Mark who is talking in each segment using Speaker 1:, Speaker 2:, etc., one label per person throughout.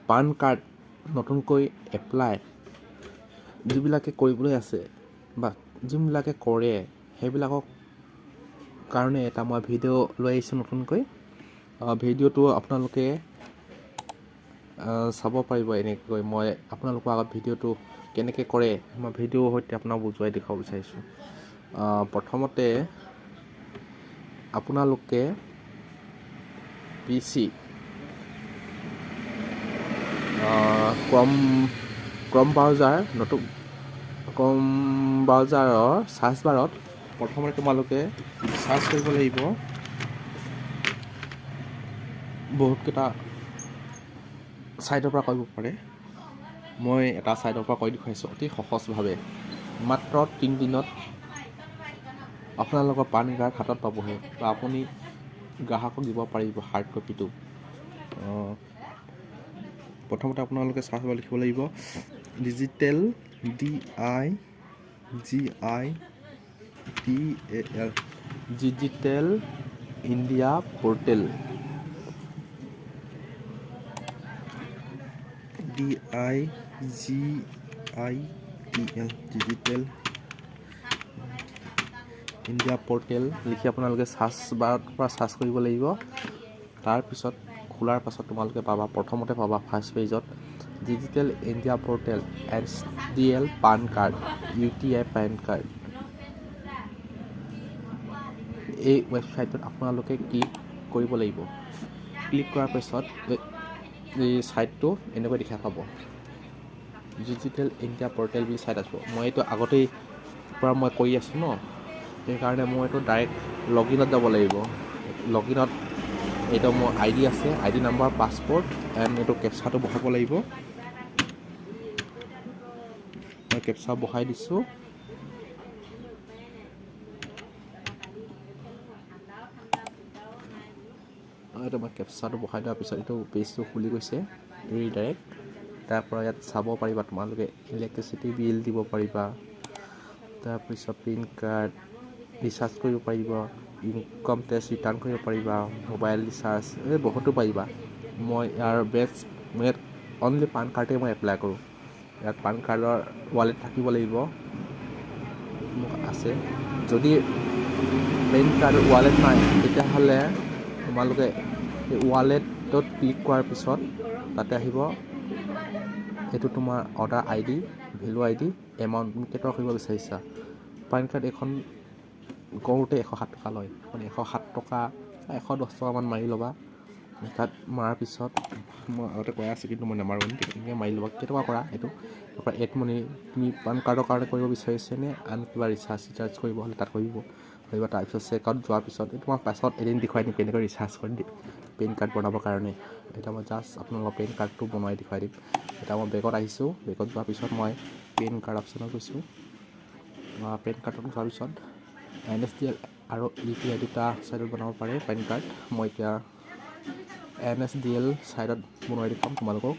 Speaker 1: PAN card নতুনকৈ apply যিবিলাকে কৰিবলৈ আছে বা যোনবিলাকে কৰে সেইবিলাকক কাৰণে এটা মই ভিডিঅ' লৈ আহিছোঁ নতুনকৈ। ভিডিঅ'টো আপোনালোকে চাব পাৰিব। এনেকৈ মই আপোনালোকৰ আগত ভিডিঅ'টো কেনেকৈ কৰে মই ভিডিঅ'ৰ সৈতে আপোনাক বুজুৱাই দেখুৱাব বিচাৰিছোঁ। প্ৰথমতে আপোনালোকে PC ক্ৰম ব্ৰাউজাৰৰ চাৰ্চ বাৰত প্ৰথমতে তোমালোকে চাৰ্চ কৰিব লাগিব। বহুতকেইটা ছাইটৰ পৰা কৰিব পাৰে। মই এটা ছাইটৰ পৰা কৈ দেখুৱাইছোঁ অতি সহজভাৱে। মাত্ৰ 3 দিনত আপোনালোকৰ পান কাৰ্ড হাতত পাবহি বা আপুনি গ্ৰাহকক দিব পাৰিব হাৰ্ড কপিটো। প্ৰথমতে আপোনালোকে চাৰ্চ বাৰত লিখিব লাগিব digital DIGITAL digital India portal DIGITL digital India portal লিখি আপোনালোকে চাৰ্চ বাৰৰ পৰা চাৰ্চ কৰিব লাগিব। তাৰপিছত খোলাৰ পাছত তোমালোকে পাবা, প্ৰথমতে পাবা ফাৰ্ষ্ট পেজত digital India portal SDL PAN card UTI PAN card. এই ৱেবছাইটত আপোনালোকে ক্লিক কৰিব লাগিব। ক্লিক কৰাৰ পিছত এই ছাইটটো এনেকৈ দেখা পাব। ডিজিটেল ইণ্ডিয়া পৰ্টেল বুলি ছাইট আছে। মই এইটো আগতেই পৰা মই কৰি আছোঁ ন, সেইকাৰণে মই এইটো ডাইৰেক্ট লগইনত যাব লাগিব। লগইনত এইটো মোৰ ID আছে, ID নাম্বাৰ, পাছপৰ্ট এণ্ড এইটো কেপচাটো বহাব লাগিব। মই কেপচা বহাই দিছোঁ। এইটো মই কেপচাটো বহাই দিয়াৰ পিছত এইটো পেজটো খুলি গৈছে ৰিডাইৰেক্ট। তাৰপৰা ইয়াত চাব পাৰিবা তোমালোকে ইলেক্ট্ৰিচিটি বিল দিব পাৰিবা, তাৰপিছত পেন কাৰ্ড ৰিচাৰ্জ কৰিব পাৰিবা, ইনকম টেক্স ৰিটাৰ্ণ কৰিব পাৰিবা, মোবাইল ৰিচাৰ্জ এই বহুতো পাৰিবা। মই ইয়াৰ ইয়াত অনলি পান কাৰ্ডে মই এপ্লাই কৰোঁ। ইয়াত পান কাৰ্ডৰ ৱালেট থাকিব লাগিব, মোক আছে। যদি পেন কাৰ্ডৰ ৱালেট নাই তেতিয়াহ'লে তোমালোকে এই ৱালেটত ক্লিক কৰাৰ পিছত তাতে আহিব এইটো তোমাৰ order ID, value ID, amount তুমি কেইটকা কৰিব বিচাৰিছা। পান কাৰ্ড এখন কৰোঁতে 107 টকা লয়। মানে 107 টকা 110 টকামান মাৰি ল'বা। তাত মৰাৰ পিছত মই আগতে কৈ আছোঁ কিন্তু মই নামাৰোঁ, তেনেকৈ মাৰি ল'বা কেইটকা কৰা এইটো। তাৰপৰা এড মানি তুমি পান কাৰ্ডৰ কাৰণে কৰিব বিচাৰিছেনে আন কিবা ৰিচাৰ্জ কৰিব হ'লে তাত কৰিব পাৰিবা। তাৰপিছত চেকআউট যোৱাৰ পিছত এই তোমাক পাছত এদিন দেখুৱাই দিম কেনেকৈ ৰিচাৰ্জ কৰি দিম পেন কাৰ্ড বনাবৰ কাৰণে। এতিয়া মই জাষ্ট আপোনালোকৰ পেন কাৰ্ডটো বনাই দেখুৱাই দিম। এতিয়া মই বেগত আহিছোঁ। বেগত যোৱাৰ পিছত মই পেন কাৰ্ড অপশ্যনত গৈছোঁ। পেন কাৰ্ডত যোৱাৰ পিছত NSDL আৰু UPI দুটা ছাইডত বনাব পাৰে পেন কাৰ্ড। মই এতিয়া NSDL ছাইডত বনাই দেখুৱাম তোমালোকক।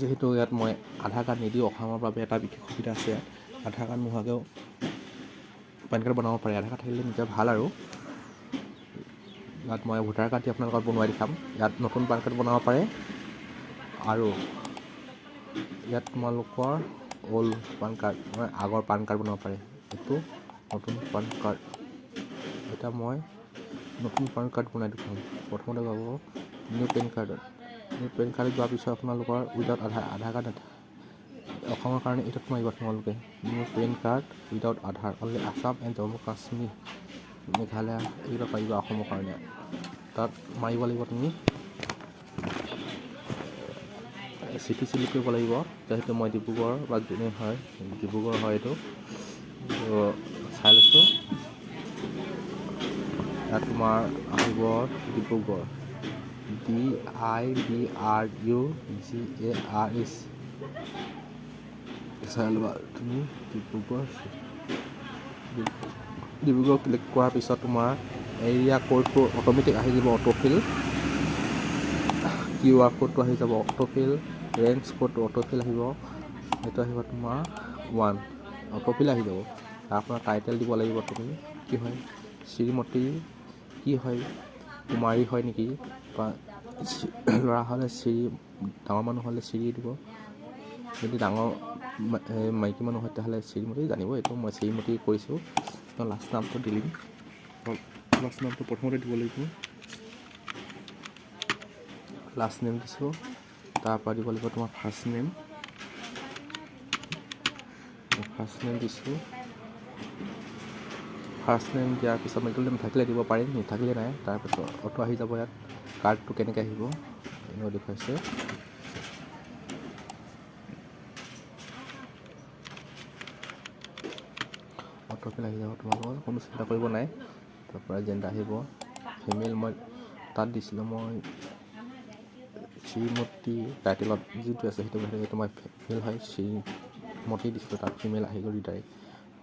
Speaker 1: যিহেতু ইয়াত মই আধাৰ কাৰ্ড নিদিওঁ, অসমৰ বাবে এটা বিশেষ সুবিধা আছে। আধাৰ কাৰ্ড নোহোৱাকৈও পেন কাৰ্ড বনাব পাৰে। আধাৰ কাৰ্ড থাকিলে নিজে ভাল আৰু। ইয়াত মই ভোটাৰ কাৰ্ড দি আপোনালোকক বনাই দেখাম। ইয়াত নতুন পান কাৰ্ড বনাব পাৰে আৰু ইয়াত তোমালোকৰ অল্ড পান কাৰ্ড মানে আগৰ পান কাৰ্ড বনাব পাৰে। এইটো নতুন পান কাৰ্ড। এতিয়া মই নতুন পান কাৰ্ড বনাই দেখুৱাম। প্ৰথমতে যাব নিউ পেন কাৰ্ডত। নিউ পেন কাৰ্ডত যোৱাৰ পিছত আপোনালোকৰ উইদাউট আধাৰ কাৰ্ড অসমৰ কাৰণে এইটোত মাৰিব তোমালোকে new PAN card without Aadhaar only Assam and Jammu Kashmir Meghalaya এইকেইটা পাৰিবা অসমৰ কাৰণে। তাত মাৰিব লাগিব তুমি চিটি চিলেক্ট কৰিব লাগিব। যিহেতু মই ডিব্ৰুগড় বা যোনে হয় ডিব্ৰুগড় হয় এইটো চাই লৈছোঁ। ইয়াত তোমাৰ আহিব ডিব্ৰুগড় DIBRUGARS চাই ল'বা তুমি ডিব্ৰুগড় ক্লিক কৰাৰ পিছত তোমাৰ এৰিয়া ক'ডটো অট'মেটিক আহি যাব। অটোফিল QR ক'ডটো আহি যাব অটোফিল, ৰেঞ্জ ক'ডটো অটোফিল আহিব। এইটো আহিব তোমাৰ 1 অটোফিল আহি যাব। তাৰ পৰা টাইটেল দিব লাগিব তুমি কি হয় শ্ৰীমতী কি হয় কুমাৰী হয় নেকি, বা ল'ৰা হ'লে চিৰি, ডাঙৰ মানুহ হ'লে চিৰি দিব, যদি ডাঙৰ মাইকী মানুহ হয় তেতিয়াহ'লে শ্ৰীমতী জানিব। এইটো মই শ্ৰীমতী কৰিছোঁ। লাষ্ট নামটো দি দিম। লাষ্ট নামটো প্ৰথমতে দিব লাগিব। লাষ্ট নেম দিছোঁ, তাৰপৰা দিব লাগিব তোমাৰ ফাৰ্ষ্ট নেম। ফাৰ্ষ্ট নেম দিছোঁ। ফাৰ্ষ্ট নেম দিয়াৰ পিছত মিডল নেম থাকিলে দিব পাৰিম, নাথাকিলে নাই। তাৰপিছত অটো আহি যাব ইয়াত। কাৰ্ডটো কেনেকৈ আহিব এনেকুৱা দেখুৱাইছে। অটো'ফিল আহি যাব, তোমালোকৰ কোনো চিন্তা কৰিব নাই। তাৰপৰা জেণ্ডাৰ আহিব ফিমেল। মই তাত দিছিলোঁ মই শ্ৰীমতী, টাইটেলত যিটো আছে সেইটো মই ফিমেল হয়, শ্ৰীমতী দিছিলোঁ, তাত ফিমেল আহি গ'ল ডাইৰেক্ট।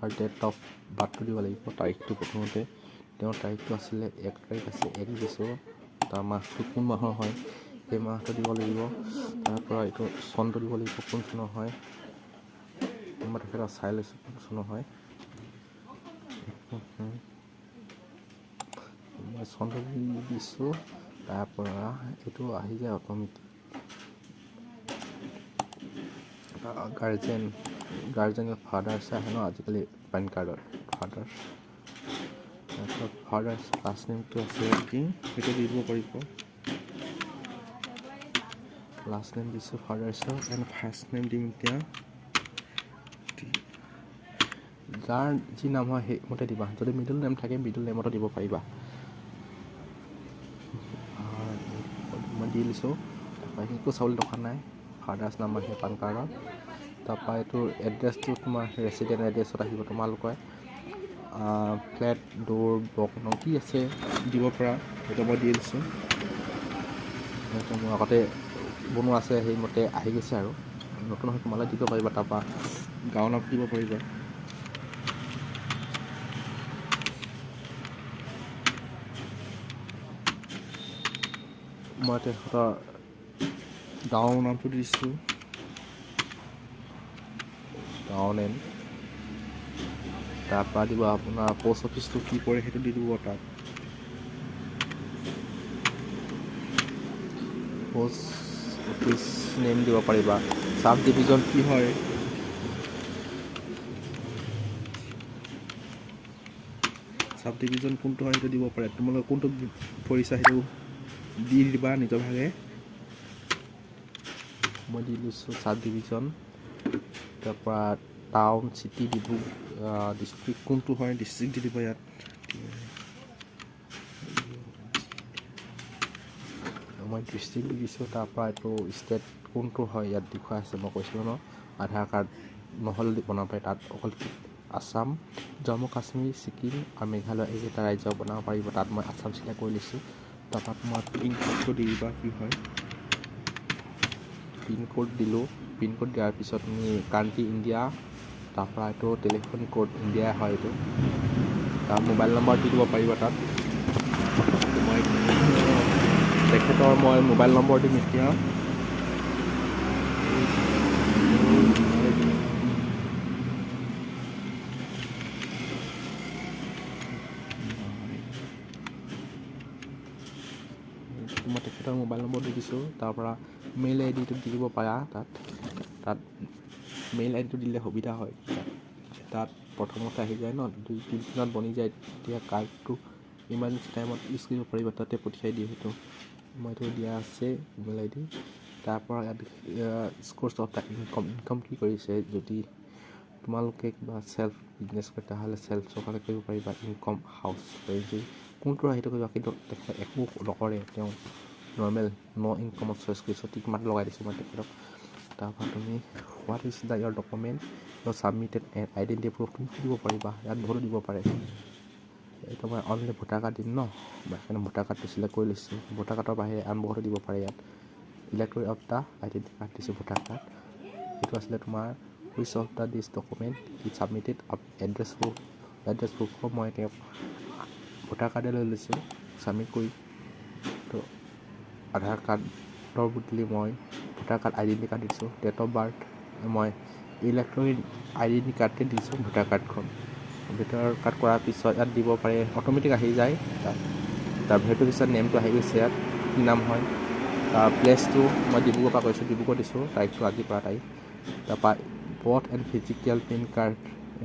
Speaker 1: আৰু ডেট অফ বাৰ্থটো দিব লাগিব, তাৰিখটো প্ৰথমতে। তেওঁৰ তাৰিখটো আছিলে 1 তাৰিখ আছে, 1 দিছোঁ। তাৰ মাহটো কোন মাহৰ হয় সেই মাহটো দিব লাগিব। তাৰপৰা এইটো চনটো দিব লাগিব, কোন চনৰ হয়। মই তেখেতক চাই লৈছোঁ কোন চনৰ হয়। মই চনটো দিছোঁ। তাৰপৰা এইটো আহি যায় অট'মেটিক। গাৰ্জেনৰ ফাদাৰ্ছ আহে ন আজিকালি পেন কাৰ্ডত, ফাদাৰ্ছ। তাৰপিছত ফাদাৰ্ছ লাষ্ট নেমটো আছে কি সেইটো দি দিব পাৰিব। লাষ্ট নেম দিছোঁ ফাদাৰ্ছৰ, এণ্ড ফাৰ্ষ্ট নেম দিম এতিয়া। যাৰ যি নাম হয় সেইমতে দিবা। যদি মিডল নেম থাকে মিডল নেমতো দিব পাৰিবা। মই দি দিছোঁ। তাৰপৰা একো চাবলৈ দৰকাৰ নাই, ফাদাৰ্ছ নাম আহে পান কাৰ্ডত। তাৰপৰা এইটো এড্ৰেছটো তোমাৰ ৰেচিডেণ্ট এড্ৰেছত আহিব। তোমালোকে ফ্লেট, ড'ৰ, ব্লক নং কি আছে দিব পৰা, সেইটো মই দি দিছোঁ। সেইটো মোৰ আগতে বনোৱা আছে, সেইমতে আহি গৈছে আৰু নতুন হৈ তোমালোকে দিব পাৰিবা। তাৰপৰা গাঁৱৰ নাম দিব পাৰিবা। মই তেখেতৰ গাঁৱৰ নামটো দিছোঁ, গাঁৱৰ নেম। তাৰপৰা দিব আপোনাৰ প'ষ্ট অফিচটো কি পৰে সেইটো দি দিব তাত। প'ষ্ট অফিচ নেম দিব পাৰিবা। চাব ডিভিজন কি হয়, চাব ডিভিজন কোনটো হয় সেইটো দিব পাৰে। তোমালোকে কোনটো পৰিছা সেইটো দি দিবা নিজৰ ভাগে। মই দি লৈছোঁ চাব ডিভিজন। তাৰপৰা টাউন, চিটি, ডিষ্ট্ৰিক্ট কোনটো হয় ডিষ্ট্ৰিক্ট দি দিব ইয়াত। মই ডিষ্ট্ৰিক্ট দি দিছোঁ। তাৰপৰা এইটো ষ্টেট কোনটো হয় ইয়াত দেখুৱাই আছে, মই কৈছিলোঁ ন আধাৰ কাৰ্ড নহ'লে বনাব পাৰে। তাত অকল আছাম, জম্মু কাশ্মীৰ, ছিকিম আৰু মেঘালয় এইকেইটা ৰাজ্য বনাব পাৰিব। তাত মই আছাম চিলেক্ট কৰি লৈছোঁ। তাৰপৰা তোমাৰ পিনক'ডটো দি দিবা কি হয়। পিনক'ড দিলোঁ। পিনক'ড দিয়াৰ পিছত তুমি কাণ্ট্ৰি ইণ্ডিয়া, তাৰপৰা এইটো টেলিফোন ক'ড ইণ্ডিয়াই হয়। এইটো তাৰ মোবাইল নম্বৰ দি দিব পাৰিবা তাত। মই তেখেতৰ মোবাইল নম্বৰ দিম এতিয়া। মই তেখেতৰ মোবাইল নম্বৰ দি দিছোঁ। তাৰপৰা মেইল আই ডিটো দি দিব পাৰা তাত মেইল আই ডিটো দিলে সুবিধা হয়। তাত প্ৰথমতে আহি যায় ন, 2-3 দিনত বনি যায়। তেতিয়া কাৰ্ডটো ইমাৰ্জেঞ্চি টাইমত ইউজ কৰিব পাৰিবা, তাতে পঠিয়াই দিয়ে। সেইটো মইতো দিয়া আছে ইমেইল আই ডি। তাৰপৰা ইয়াত স্ক'ৰ্ছ অফ দ্য ইনকাম কি কৰিছে, যদি তোমালোকে কিবা চেল্ফ বিজনেছ কৰে তেতিয়াহ'লে চেল্ফৰ কাৰণে কৰিব পাৰিবা। ইনকাম, হাউচ ৰেঞ্জ কোনটো সেইটো কৰিবা, কিন্তু তেখেতে একো নকৰে। তেওঁ নৰ্মেল ইনকামত চইচ কৰিছোঁ, টিক মাৰ্ক লগাই দিছোঁ মই তেখেতক। তাৰপৰা তুমি what is the year document Euro submitted and identity proof তুমি দিব পাৰিবা। ইয়াত বহুতো দিব পাৰে। এইটো মই অনলি ভোটাৰ কাৰ্ড দিম ন, সেইকাৰণে ভোটাৰ কাৰ্ডটো চিলেক্ট কৰি লৈছোঁ। ভোটাৰ কাৰ্ডৰ বাহিৰে আন বহুতো দিব পাৰে। ইয়াত elector of the identity card দিছোঁ, ভোটাৰ কাৰ্ড। এইটো আছিলে তোমাৰ which of the this document is submitted address প্ৰুফৰ মই তেওঁক ভোটাৰ কাৰ্ডে লৈ লৈছোঁ ছাবমিট কৰি। তো আধাৰ কাৰ্ডৰ বদলি মই ভোটাৰ কাৰ্ড আইডেণ্টি কাৰ্ড দিছোঁ। ডেট অফ বাৰ্থ মই ইলেক্ট্ৰনিক আইডেণ্টি কাৰ্ডে দিছোঁ, ভোটাৰ কাৰ্ডখন। ভোটাৰ কাৰ্ড কৰাৰ পিছত ইয়াত দিব পাৰে, অট'মেটিক আহি যায় তাত। তাৰ ভেৰিফিকেশ্যন নেমটো আহি গৈছে ইয়াত কি নাম হয়। তাৰ প্লেচটো মই ডিব্ৰুগড়ৰ পৰা কৈছোঁ, ডিব্ৰুগড় দিছোঁ, তাৰিখটো আজিৰ পৰা তাৰিখ। তাৰপৰা বৰ্থ এণ্ড ফিজিকেল পেন কাৰ্ড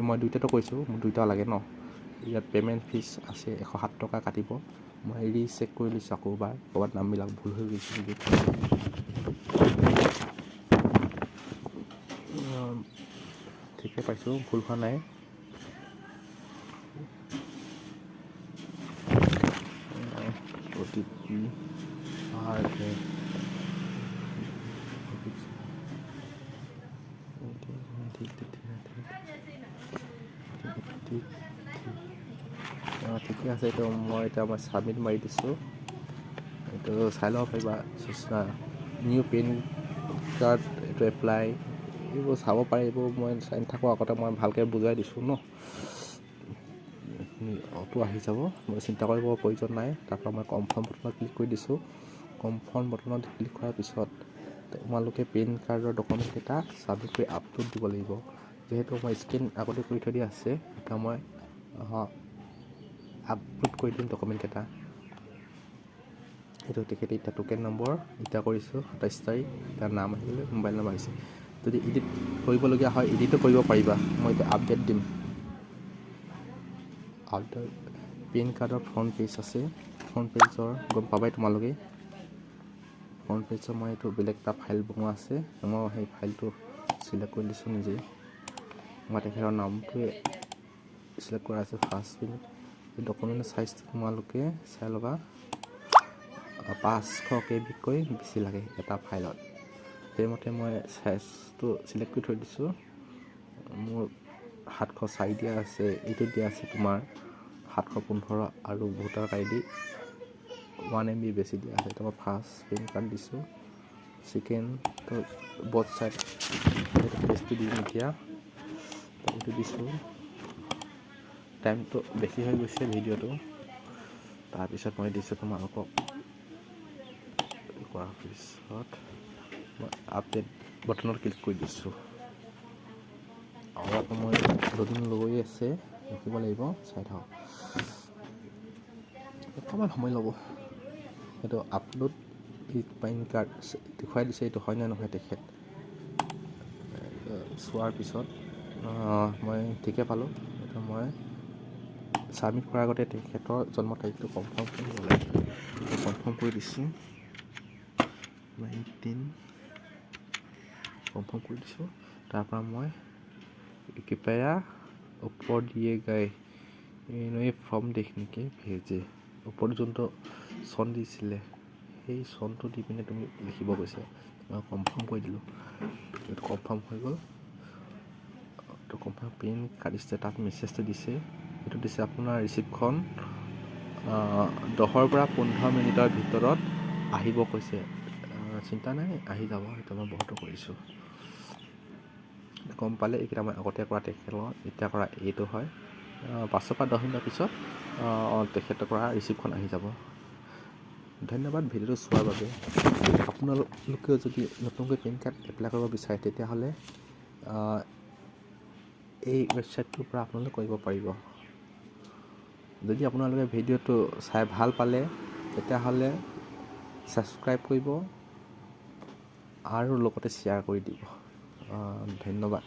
Speaker 1: মই দুইটাতো কৈছোঁ, মোক দুইটা লাগে ন। ইয়াত পে'মেণ্ট ফিজ আছে 107 টকা কাটিব। মই চেক কৰি লৈছোঁ আকৌ এবাৰ, ক'ৰবাত নামবিলাক ভুল হৈ গৈছে নেকি। ঠিকে পাইছোঁ, ভুল হোৱা নাই। OTP ঠিকে আছে। এইটো মই ছাবমিট মাৰি দিছোঁ। এইটো চাই ল'ব পাৰিবা। নিউ পেন কাৰ্ড এইটো এপ্লাই এইবোৰ চাব পাৰে। এইবোৰ মই চাই নাথাকোঁ, আগতে মই ভালকৈ বুজাই দিছোঁ ন। অটো আহি যাব, মই চিন্তা কৰিব প্ৰয়োজন নাই। তাৰপৰা মই কনফাৰ্ম বটনত ক্লিক কৰি দিছোঁ। কনফাৰ্ম বটনত ক্লিক কৰাৰ পিছত তোমালোকে পেন কাৰ্ডৰ ডকুমেণ্টকেইটা ছাবমিট কৰি আপলোড দিব লাগিব। যিহেতু মই স্কেন আগতে কৰি থৈ দিয়া আছে, এতিয়া মই আপলোড কৰি দিম ডকুমেণ্টকেইটা। এইটো তেখেতে এতিয়া টোকেন নম্বৰ এতিয়া কৰিছোঁ 27 তাৰিখ। এতিয়া নাম আহিলে, মোবাইল নম্বৰ আহিছে। যদি এডিট কৰিবলগীয়া হয় এডিটো কৰিব পাৰিবা। মই এতিয়া আপডেট দিম। পেন কাৰ্ডৰ ফ্ৰণ্ট পেজ আছে, ফ্ৰণ্ট পেজৰ গম পাবাই তোমালোকে। ফ্ৰণ্ট পেজৰ মই এইটো বেলেগ এটা ফাইল বনোৱা আছে, মই সেই ফাইলটো চিলেক্ট কৰি দিছোঁ নিজেই। মই তেখেতৰ নামটোৱে চিলেক্ট কৰা আছে ফাৰ্ষ্ট পেজ। এই ডকুমেণ্টৰ চাইজটো তোমালোকে চাই ল'বা, 500 KBতকৈ বেছি লাগে এটা ফাইলত। সেইমতে মই চাইজটো চিলেক্ট কৰি থৈ দিছোঁ। মোৰ 704 দিয়া আছে, এইটো দিয়া আছে তোমাৰ 715 আৰু ভোটাৰ ID 1 MB বেছি দিয়া আছে। মই ফাৰ্ষ্ট পেন কাৰ্ড দিছোঁ, ছেকেণ্ডটো বথ চাইড পেজটো দিম এতিয়া। এইটো দিছোঁ, টাইমটো বেছি হৈ গৈছে ভিডিঅ'টো। তাৰপিছত মই দিছোঁ তোমালোকক। কৰাৰ পিছত মই আপডেট বটনত ক্লিক কৰি দিছোঁ। আৰু মই লোডিং লৈ আছে, ৰখিব লাগিব, চাই থাকক। অকণমান সময় ল'ব। এইটো আপলোড পেন কাৰ্ড দেখুৱাই দিছে, এইটো হয় নে নহয় তেখেত চোৱাৰ পিছত মই ঠিকে পালোঁ। এইটো মই ছাবমিট কৰাৰ আগতে তেখেতৰ জন্ম তাৰিখটো কনফাৰ্ম কৰিব লাগিব। কনফাৰ্ম কৰি দিছোঁ, 19 কনফাৰ্ম কৰি দিছোঁ। তাৰপৰা মই कृपया ऊपर दिए गए এই ফৰ্ম দেখনে কে ভেজে। ওপৰত যোনটো চন দিছিলে সেই চনটো দি পিনে তুমি লিখিব গৈছে। মই কনফাৰ্ম কৰি দিলোঁ, এইটো কনফাৰ্ম হৈ গ'ল। তো কনফাৰ্ম পেন কাৰ্ড দিছে, তাত মেছেজটো দিছে। এইটো দিছে আপোনাৰ ৰিচিপ্টখন 10 পৰা 15 মিনিটৰ ভিতৰত আহিব কৈছে। চিন্তা নাই, আহি যাব। সেইটো মই বহুতো কৰিছোঁ। গম পালে এইকেইটা মই আগতে কৰা তেখেতৰ এতিয়া কৰা এইটো হয়। 5 পৰা 10 মিনিটৰ পিছত তেখেতৰ পৰা ৰিচিপ্টখন আহি যাব। ধন্যবাদ ভিডিঅ'টো চোৱাৰ বাবে। আপোনালোকেও যদি নতুনকৈ পেন কাৰ্ড এপ্লাই কৰিব বিচাৰে তেতিয়াহ'লে এই ৱেবছাইটটোৰ পৰা আপোনালোকে কৰিব পাৰিব। যদি আপোনালোকে ভিডিঅ'টো চাই ভাল পালে তেতিয়াহ'লে ছাবস্ক্ৰাইব কৰিব আৰু লগতে শ্বেয়াৰ কৰি দিব। ধন্যবাদ।